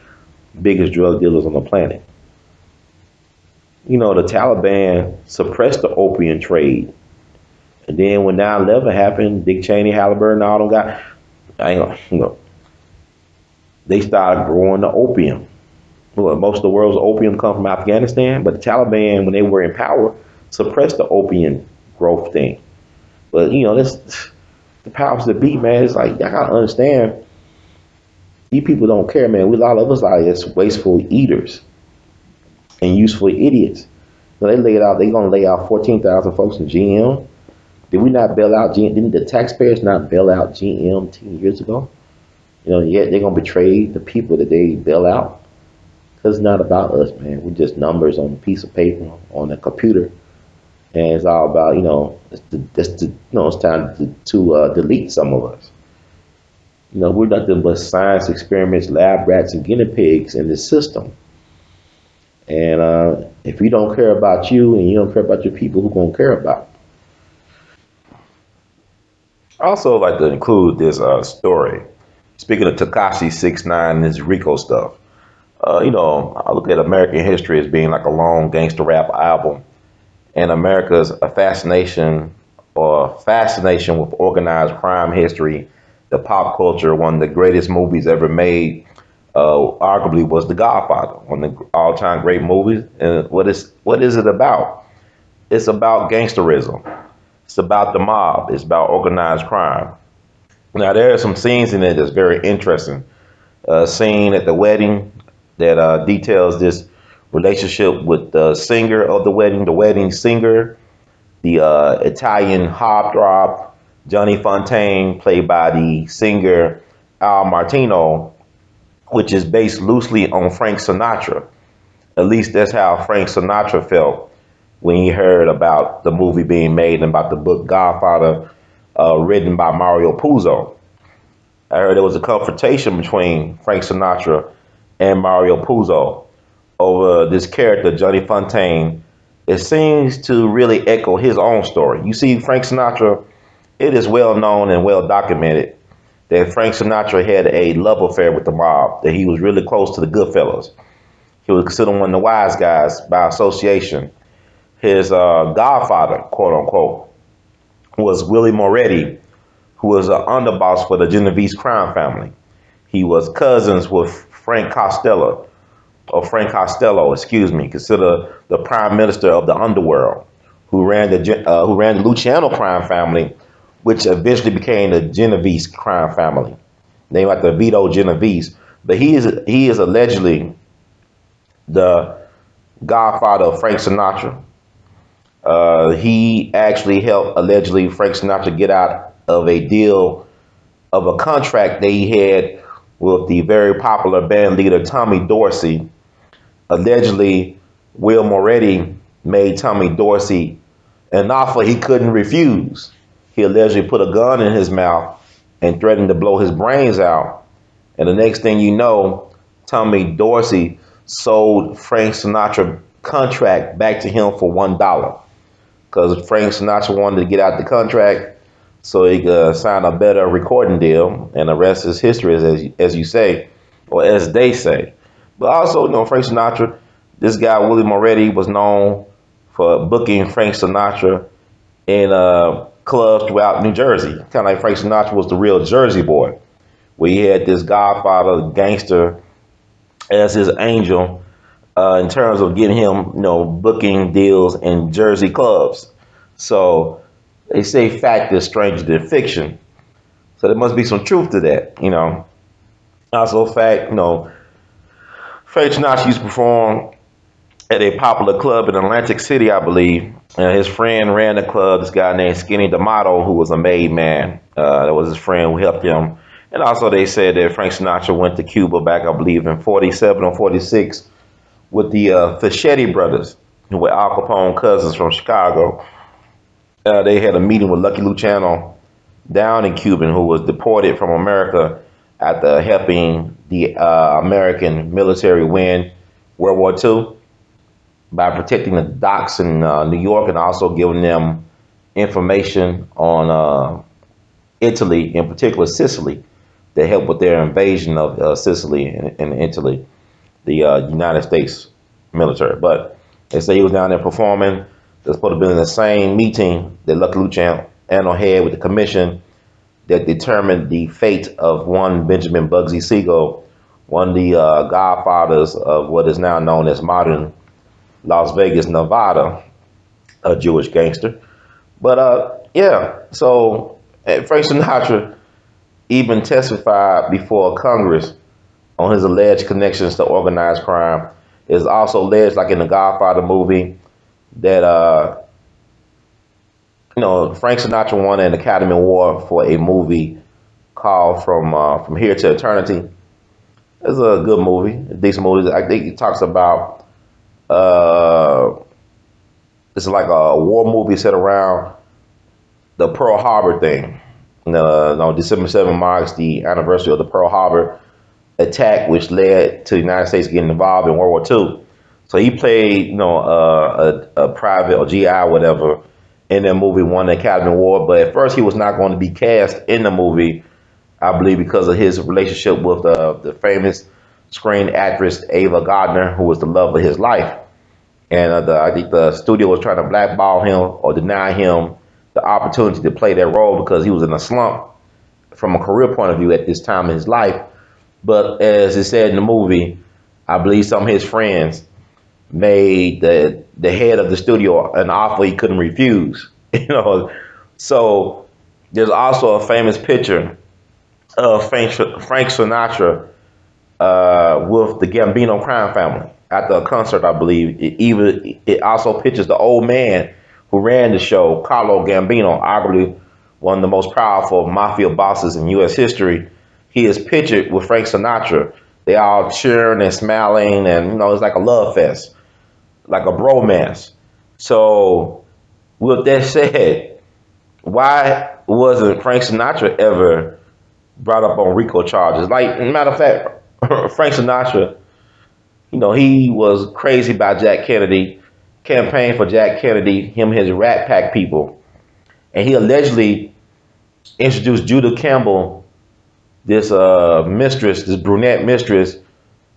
Speaker 2: biggest drug dealers on the planet. The Taliban suppressed the opium trade. And then when 9/11 happened, Dick Cheney, Halliburton, all them guys, they started growing the opium. Well, most of the world's opium come from Afghanistan, but the Taliban, when they were in power, suppressed the opium growth thing. But, that's the powers that be, man. It's like, I gotta understand, these people don't care, man. A lot of us are just wasteful eaters and useful idiots. They gonna lay out 14,000 folks in GM. Did we not bail out GM? Didn't the taxpayers not bail out GM 10 years ago? Yet they're gonna betray the people that they bail out. Because it's not about us, man. We're just numbers on a piece of paper, on a computer. And it's all about, it's time to delete some of us. We're nothing but science experiments, lab rats, and guinea pigs in this system. And if you don't care about you and you don't care about your people, who gonna care about? I also like to include this story. Speaking of Tekashi 6ix9ine and his R.I.C.O stuff, I look at American history as being like a long gangster rap album, and America's fascination with organized crime history, the pop culture. One of the greatest movies ever made, arguably, was The Godfather, one of the all-time great movies. And what is it about? It's about gangsterism. It's about the mob. It's about organized crime. Now, there are some scenes in it that's very interesting. A scene at the wedding that details this relationship with the singer of the wedding singer, the Italian heartthrob, Johnny Fontaine, played by the singer Al Martino, which is based loosely on Frank Sinatra. At least that's how Frank Sinatra felt when he heard about the movie being made and about the book Godfather, written by Mario Puzo. I heard there was a confrontation between Frank Sinatra and Mario Puzo over this character, Johnny Fontaine. It seems to really echo his own story. You see, Frank Sinatra, it is well known and well documented that Frank Sinatra had a love affair with the mob, that he was really close to the Goodfellas. He was considered one of the wise guys by association. His godfather, quote unquote, was Willie Moretti, who was an underboss for the Genovese crime family. He was cousins with Frank Costello, or Frank Costello, excuse me, considered the prime minister of the underworld, who ran the Luciano crime family, which eventually became the Genovese crime family, named after Vito Genovese. But he is allegedly the godfather of Frank Sinatra. He actually helped allegedly Frank Sinatra get out of a deal of a contract that he had with the very popular band leader Tommy Dorsey. Allegedly, Will Moretti made Tommy Dorsey an offer he couldn't refuse. He allegedly put a gun in his mouth and threatened to blow his brains out. And the next thing you know, Tommy Dorsey sold Frank Sinatra contract back to him for $1 because Frank Sinatra wanted to get out the contract so he could sign a better recording deal, and the rest is history, as you say, or as they say. But also, Frank Sinatra, this guy Willie Moretti was known for booking Frank Sinatra in clubs throughout New Jersey. Kind of like Frank Sinatra was the real Jersey boy, where he had this godfather gangster as his angel in terms of getting him, booking deals in Jersey clubs. So they say fact is stranger than fiction. So there must be some truth to that, Also, fact, Frank Sinatra used to perform at a popular club in Atlantic City, I believe. And his friend ran the club, this guy named Skinny D'Amato, who was a made man. That was his friend who helped him. And also they said that Frank Sinatra went to Cuba back, I believe, in 47 or 46 with the Fischetti brothers, who were Al Capone cousins from Chicago. They had a meeting with Lucky Luciano down in Cuba, who was deported from America after helping the American military win World War II by protecting the docks in New York and also giving them information on Italy, in particular Sicily, that helped with their invasion of Sicily and Italy, the United States military. But they say he was down there performing. They're supposed to be in the same meeting that Lucky Luciano had with the commission that determined the fate of one Benjamin Bugsy Siegel, one of the godfathers of what is now known as modern Las Vegas, Nevada, a Jewish gangster. But so Frank Sinatra even testified before Congress on his alleged connections to organized crime. It's also alleged, like in the Godfather movie, that Frank Sinatra won an Academy Award for a movie called From Here to Eternity. It's a good movie, a decent movie. I think it talks about it's like a war movie set around the Pearl Harbor thing. December 7 marks the anniversary of the Pearl Harbor attack, which led to the United States getting involved in World War II. So he played, a private or GI, whatever, in that movie, won the Academy Award. But at first, he was not going to be cast in the movie, I believe, because of his relationship with the famous screen actress Ava Gardner, who was the love of his life. And I think the studio was trying to blackball him or deny him the opportunity to play that role because he was in a slump from a career point of view at this time in his life. But as it said in the movie, I believe some of his friends made the head of the studio an offer he couldn't refuse. So there's also a famous picture of Frank Sinatra with the Gambino crime family at the concert, I believe. It also pictures the old man who ran the show, Carlo Gambino, arguably one of the most powerful mafia bosses in U.S. history. He is pictured with Frank Sinatra. They all cheering and smiling, and it's like a love fest, like a bromance. So, with that said, why wasn't Frank Sinatra ever brought up on RICO charges? Like, as a matter of fact, Frank Sinatra, he was crazy about Jack Kennedy, campaigned for Jack Kennedy, him and his Rat Pack people, and he allegedly introduced Judah Campbell, this mistress, this brunette mistress.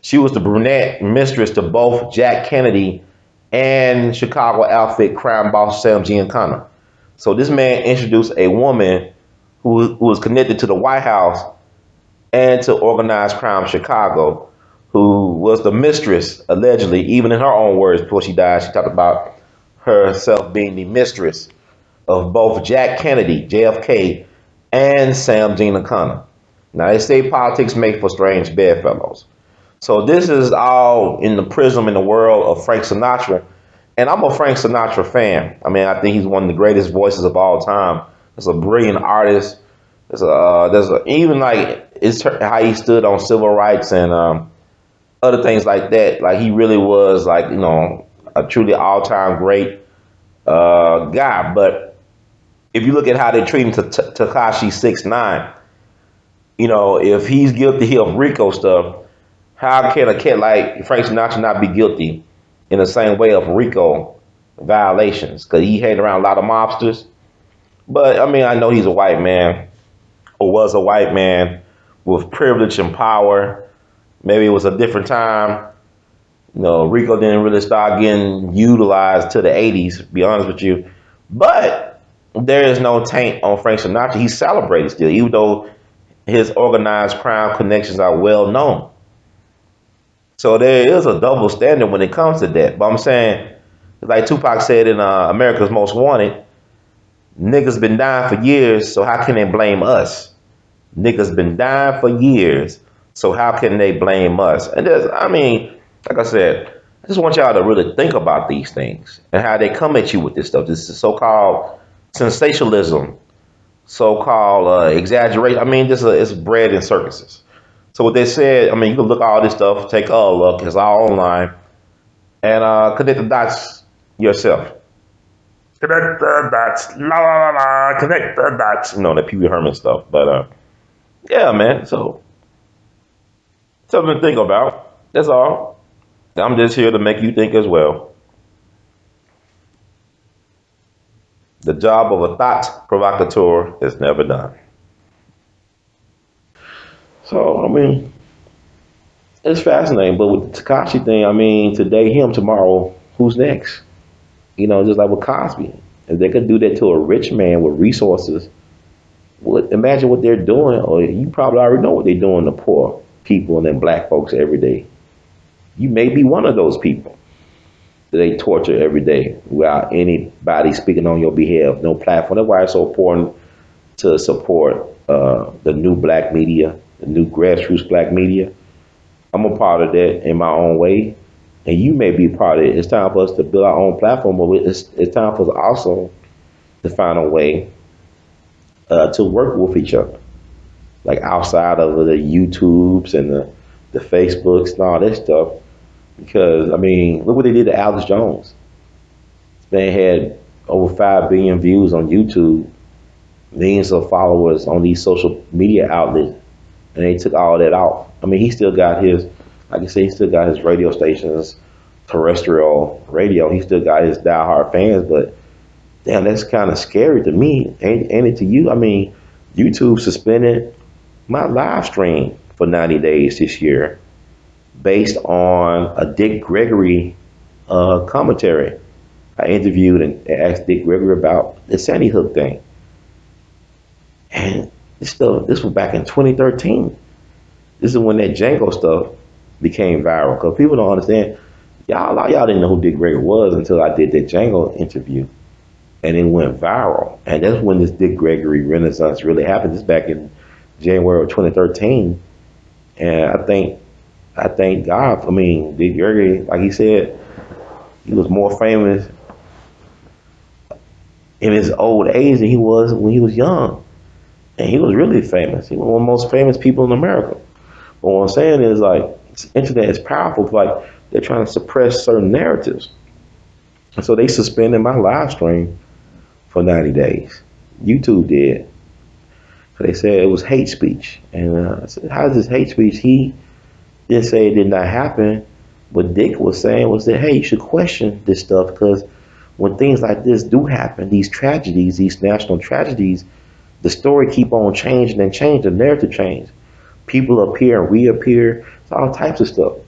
Speaker 2: She was the brunette mistress to both Jack Kennedy and Chicago outfit crime boss Sam Giancana. So this man introduced a woman who was connected to the White House and to organized crime Chicago, who was the mistress, allegedly, even in her own words before she died. She talked about herself being the mistress of both Jack Kennedy, JFK, and Sam Giancana. Now, they say politics make for strange bedfellows. So this is all in the prism in the world of Frank Sinatra. And I'm a Frank Sinatra fan. I mean, I think he's one of the greatest voices of all time. He's a brilliant artist. Even like it's how he stood on civil rights and other things like that. Like he really was like, a truly all-time great guy. But if you look at how they treat him to Tekashi 6ix9ine, if he's guilty of RICO stuff, how can a kid like Frank Sinatra not be guilty in the same way of RICO violations? Because he hanged around a lot of mobsters. But I mean, I know he's a white man, or was a white man with privilege and power. Maybe it was a different time. RICO didn't really start getting utilized till the 80s, to be honest with you. But there is no taint on Frank Sinatra. He's celebrated still, even though his organized crime connections are well known. So there is a double standard when it comes to that. But I'm saying, like Tupac said in America's Most Wanted, niggas been dying for years, so how can they blame us? Niggas been dying for years, so how can they blame us? And like I said, I just want y'all to really think about these things and how they come at you with this stuff. This is so-called sensationalism, so-called exaggeration. I mean, it's bred in circuses. So what they said, I mean, you can look at all this stuff, take a look, it's all online, and connect the dots yourself. Connect the dots, la la la la, connect the dots. That Pee Wee Herman stuff. But yeah, man, so something to think about. That's all. I'm just here to make you think as well. The job of a thought provocateur is never done. So, I mean, it's fascinating. But with the Tekashi thing, I mean, today him, tomorrow, who's next? Just like with Cosby. If they could do that to a rich man with resources, imagine what they're doing. Or you probably already know what they're doing to poor people and then black folks every day. You may be one of those people that they torture every day without anybody speaking on your behalf, no platform. That's why it's so important to support the new black media, the new grassroots black media. I'm a part of that in my own way, and you may be part of it. It's time for us to build our own platform, but it's time for us also to find a way to work with each other, like outside of the YouTubes and the Facebooks and all that stuff. Because, I mean, look what they did to Alex Jones. This man had over 5 billion views on YouTube, millions of followers on these social media outlets, and they took all that off. I mean, he still got his, like I say, he still got his radio stations, terrestrial radio. He still got his diehard fans, but damn, that's kind of scary to me. Ain't it to you? I mean, YouTube suspended my live stream for 90 days this year based on a Dick Gregory commentary. I interviewed and asked Dick Gregory about the Sandy Hook thing. And this was back in 2013. This is when that Django stuff became viral. Because people don't understand, y'all didn't know who Dick Gregory was until I did that Django interview. And it went viral. And that's when this Dick Gregory renaissance really happened. This back in January of 2013. And I thank God. I mean, Dick Gregory, like he said, he was more famous in his old age than he was when he was young. And he was really famous. He was one of the most famous people in America. But what I'm saying is, like, internet is powerful. Like, they're trying to suppress certain narratives. And so they suspended my live stream for 90 days. YouTube did. So they said it was hate speech. And I said, how is this hate speech? He didn't say it did not happen. What Dick was saying was that, hey, you should question this stuff, because when things like this do happen, these tragedies, these national tragedies, the story keep on changing and changing, the narrative change. People appear and reappear. It's all types of stuff.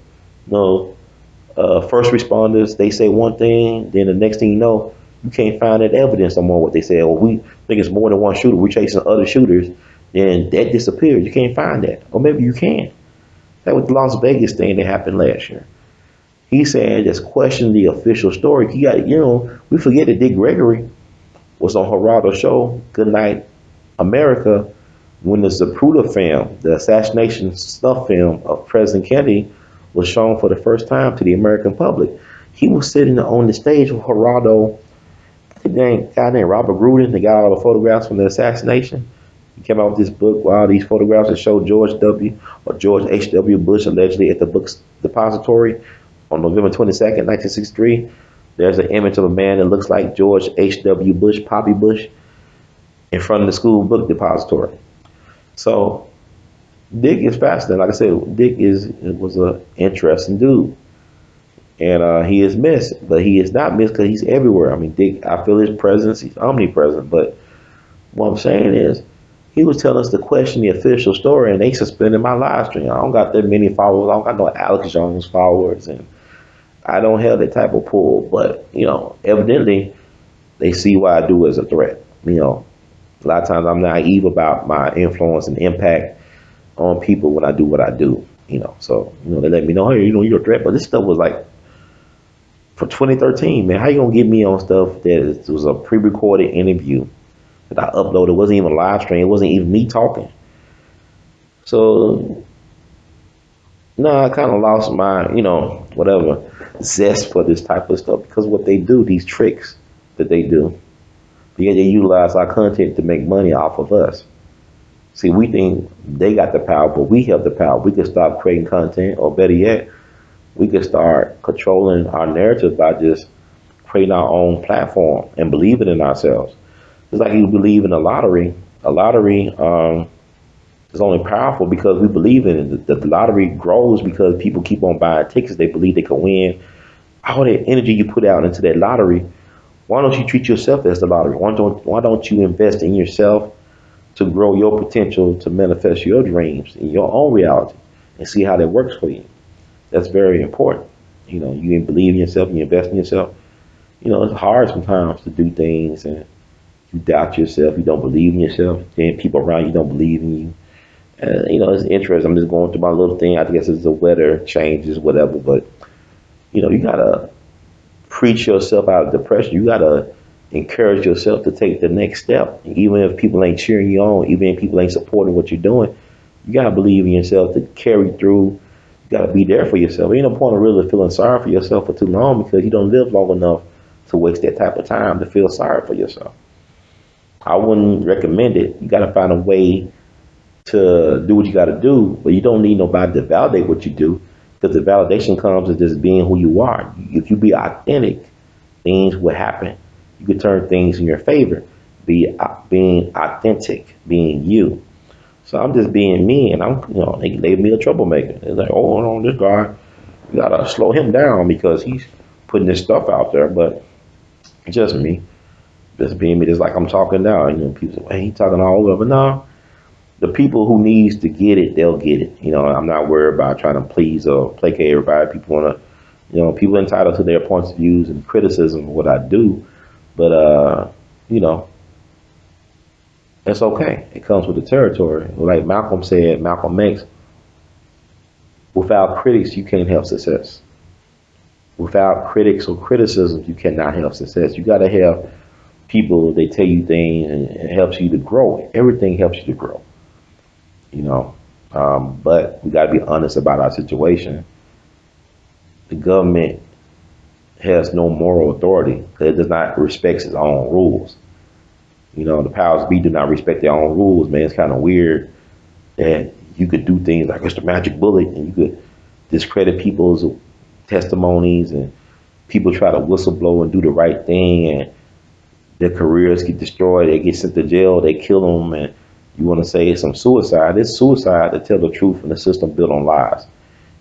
Speaker 2: First responders, they say one thing, then the next thing you know, you can't find that evidence no more what they say. Or we think it's more than one shooter, we're chasing other shooters, then that disappears. You can't find that. Or maybe you can. That was the Las Vegas thing that happened last year. He said just question the official story. You got, we forget that Dick Gregory was on Geraldo's show, Good Night America, when the Zapruder film, the assassination snuff film of President Kennedy, was shown for the first time to the American public. He was sitting on the stage with Geraldo, a guy named Robert Gruden, the guy all the photographs from the assassination. He came out with this book with all these photographs that show George H.W. Bush allegedly at the book's depository on November 22nd, 1963. There's an image of a man that looks like George H.W. Bush, Poppy Bush, in front of the school book depository. So Dick is fascinating. Like I said, Dick was an interesting dude. And he is missed, but he is not missed because he's everywhere. I mean, Dick, I feel his presence, he's omnipresent. But what I'm saying is, he was telling us to question the official story, and they suspended my live stream. I don't got that many followers. I don't got no Alex Jones followers, and I don't have that type of pull. But, evidently, they see what I do as a threat. A lot of times I'm naive about my influence and impact on people when I do what I do. So they let me know, hey, you're a threat. But this stuff was like for 2013, man. How you gonna get me on stuff that was a pre-recorded interview that I uploaded? It wasn't even a live stream. It wasn't even me talking. So no, I kind of lost my, whatever zest for this type of stuff because what they do, these tricks that they do, because they utilize our content to make money off of us. See, we think they got the power, but we have the power. We can stop creating content, or better yet, we can start controlling our narrative by just creating our own platform and believing in ourselves. It's like you believe in a lottery. A lottery is only powerful because we believe in it. The lottery grows because people keep on buying tickets. They believe they can win. All that energy you put out into that lottery, why don't you treat yourself as the lottery? Why don't you invest in yourself to grow your potential to manifest your dreams in your own reality and see how that works for you? That's very important. You believe in yourself, you invest in yourself. It's hard sometimes to do things and you doubt yourself, you don't believe in yourself, then people around you don't believe in you. It's interesting. I'm just going through my little thing. I guess it's the weather changes, whatever, but you gotta preach yourself out of depression. You gotta encourage yourself to take the next step. Even if people ain't cheering you on, even if people ain't supporting what you're doing, you gotta believe in yourself to carry through. You gotta be there for yourself. Ain't no point of really feeling sorry for yourself for too long because you don't live long enough to waste that type of time to feel sorry for yourself. I wouldn't recommend it. You gotta find a way to do what you gotta do, but you don't need nobody to validate what you do because the validation comes with just being who you are. If you be authentic, things will happen. You could turn things in your favor, being authentic, being you. So I'm just being me, and they label me a troublemaker. They're like, oh, no, this guy, you gotta slow him down because he's putting this stuff out there. But just me, just being me, just like I'm talking now. People say, well, he talking all over. But no, the people who needs to get it, they'll get it. I'm not worried about trying to please or placate everybody. People wanna, people entitled to their points of views and criticism of what I do. But, it's okay. It comes with the territory. Like Malcolm X, without critics, you can't have success. Without critics or criticism, you cannot have success. You got to have people, they tell you things and it helps you to grow. Everything helps you to grow. But we got to be honest about our situation. The government has no moral authority because it does not respect its own rules. The powers be do not respect their own rules, man. It's kind of weird that you could do things like it's the magic bullet and you could discredit people's testimonies and people try to whistleblow and do the right thing and their careers get destroyed. They get sent to jail. They kill them. And you want to say it's some suicide. It's suicide to tell the truth in a system built on lies.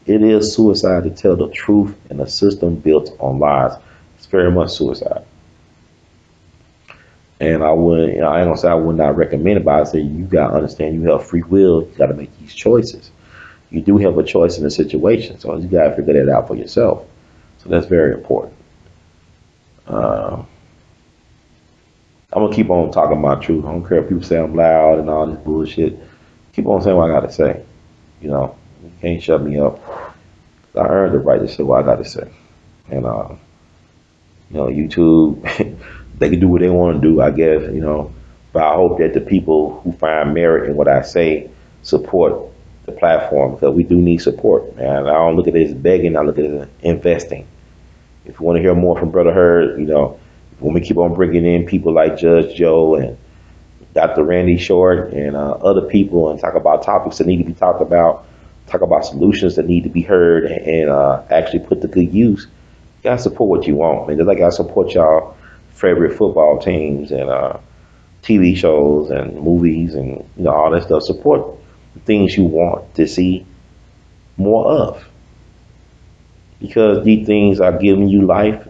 Speaker 2: It is suicide to tell the truth in a system built on lies. It's very much suicide. And I ain't gonna say I would not recommend it, but I say you gotta understand you have free will. You gotta make these choices. You do have a choice in the situation, so you gotta figure that out for yourself. So that's very important. I'm gonna keep on talking my truth. I don't care if people say I'm loud and all this bullshit. Keep on saying what I gotta say. You can't shut me up. I earned the right to say what I got to say. And YouTube, they can do what they want to do, I guess. But I hope that the people who find merit in what I say support the platform, because we do need support, man. I don't look at it as begging, I look at it as investing. If you want to hear more from Brother Hurd, when we keep on bringing in people like Judge Joe and Dr. Randy Short and other people and talk about topics that need to be talked about, talk about solutions that need to be heard and actually put to good use, you gotta support what you want, man. Just like I support y'all favorite football teams and TV shows and movies and all that stuff. Support the things you want to see more of, because these things are giving you life.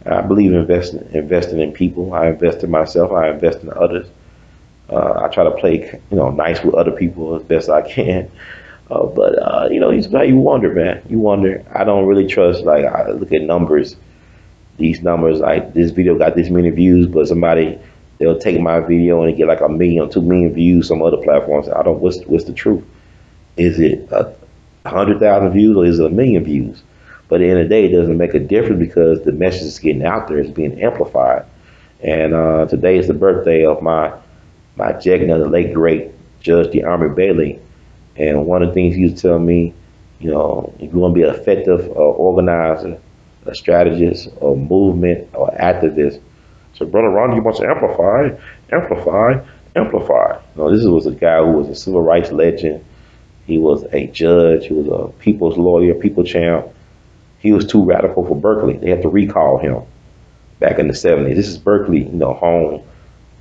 Speaker 2: I believe investing in people. I invest in myself. I invest in others. I try to play nice with other people as best I can. But you wonder, man. You wonder. I don't really trust. Like, I look at numbers. These numbers, like this video got this many views, but they'll take my video and get like 1 million, 2 million views. Some other platforms, I don't. What's the truth? Is it 100,000 views or is it 1 million views? But at the end of the day, it doesn't make a difference because the message is getting out there, it's being amplified. And today is the birthday of my Jegna, the late great Judge DeArmond Bailey. And one of the things he used to tell me, if you want to be an effective organizer, a strategist, or movement, or activist, so Brother Ron, you want to amplify. This was a guy who was a civil rights legend. He was a judge. He was a people's lawyer, people champ. He was too radical for Berkeley. They had to recall him back in the 70s. This is Berkeley, home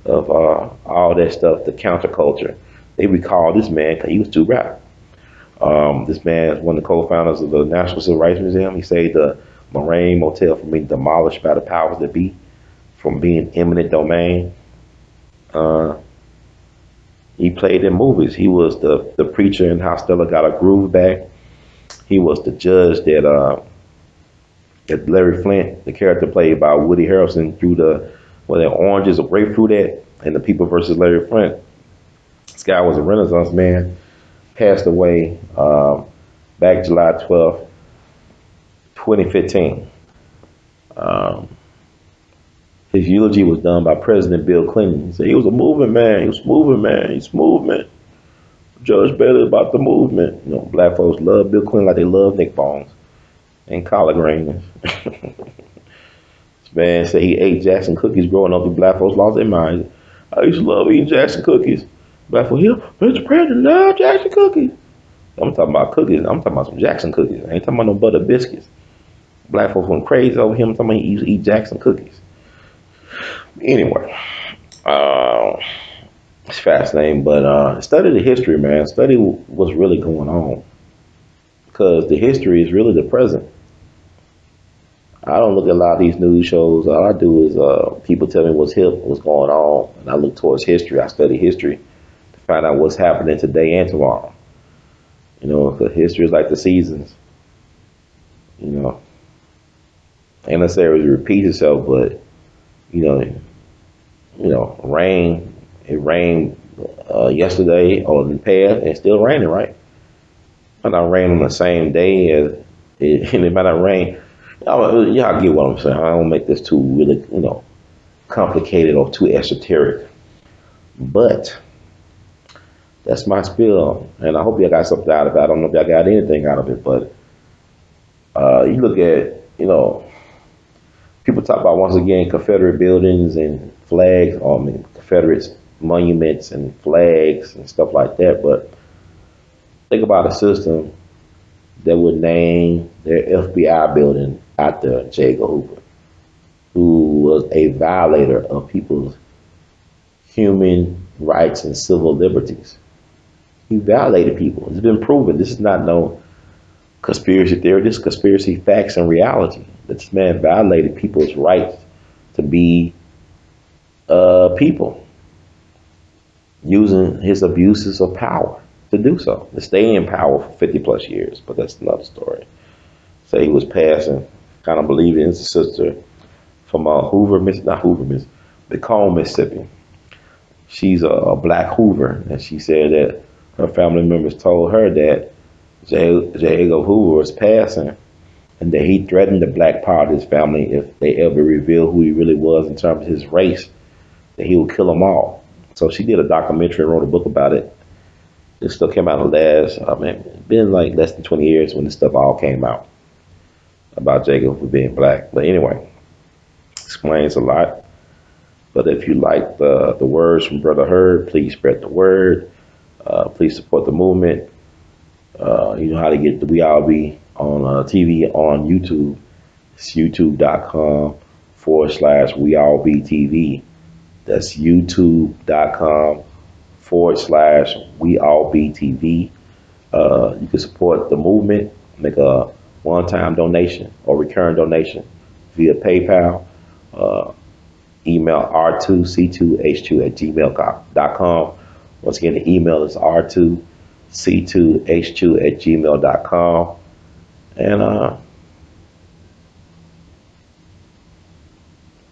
Speaker 2: of all that stuff, the counterculture. They recalled this man because he was too radical. This man is one of the co-founders of the National Civil Rights Museum. He saved the Moraine Motel from being demolished by the powers that be, from being eminent domain. He played in movies. He was the preacher in How Stella Got Her Groove Back. He was the judge that Larry Flint, the character played by Woody Harrelson, threw the oranges or grapefruit at, and the People versus Larry Flint. This guy was a Renaissance man, passed away back July 12th, 2015. His eulogy was done by President Bill Clinton. He said he was a movement man. He's movement. Judge Bailey about the movement. Black folks love Bill Clinton like they love Nick Bones and collard greens. This man said he ate Jackson cookies growing up. The black folks lost their minds. I used to love eating Jackson cookies. Black folks, Mr. President love Jackson cookies. I'm talking about cookies. I'm talking about some Jackson cookies. I ain't talking about no butter biscuits. Black folks went crazy over him. I'm talking about he used to eat Jackson cookies. Anyway, it's fascinating, but study the history, man. Study what's really going on, because the history is really the present. I don't look at a lot of these news shows. All I do is people tell me what's hip, what's going on, and I look towards history. I study history to find out what's happening today and tomorrow. Because history is like the seasons. Ain't necessarily repeat itself, but rain. It rained yesterday or in the past, and it's still raining, right? It might not rain on the same day as and it might not rain. Y'all get what I'm saying. I don't make this too really, complicated or too esoteric. But that's my spiel, and I hope y'all got something out of it. I don't know if y'all got anything out of it, but you look at, people talk about, once again, Confederate buildings and flags, Confederate monuments and flags and stuff like that. But think about a system that would name their FBI building after J. Edgar Hoover, who was a violator of people's human rights and civil liberties. He violated people. It's been proven. This is not no conspiracy theory. This is conspiracy facts and reality. This man violated people's rights to be people, using his abuses of power to do so, to stay in power for 50 plus years. But that's another story. Say he was passing, kind of believing his sister from Macomb, Mississippi. She's a black Hoover, and she said that her family members told her that J. Edgar Hoover was passing, and that he threatened the black part of his family if they ever revealed who he really was in terms of his race, that he would kill them all. So she did a documentary and wrote a book about it. This stuff came out in the last, it's been like less than 20 years when this stuff all came out about Jacob for being black. But anyway, explains a lot. But if you like the words from Brother Herb, please spread the word. Please support the movement. You know how to get the We All Be on TV on YouTube. It's youtube.com/We All Be TV. That's youtube.com/We All Be TV. You can support the movement, make a one-time donation or recurring donation via PayPal. Email r2c2h2@gmail.com. Once again, the email is r2c2h2@gmail.com. And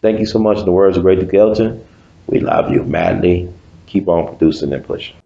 Speaker 2: thank you so much. In the words of Great Duke Ellington, we love you madly. Keep on producing and pushing.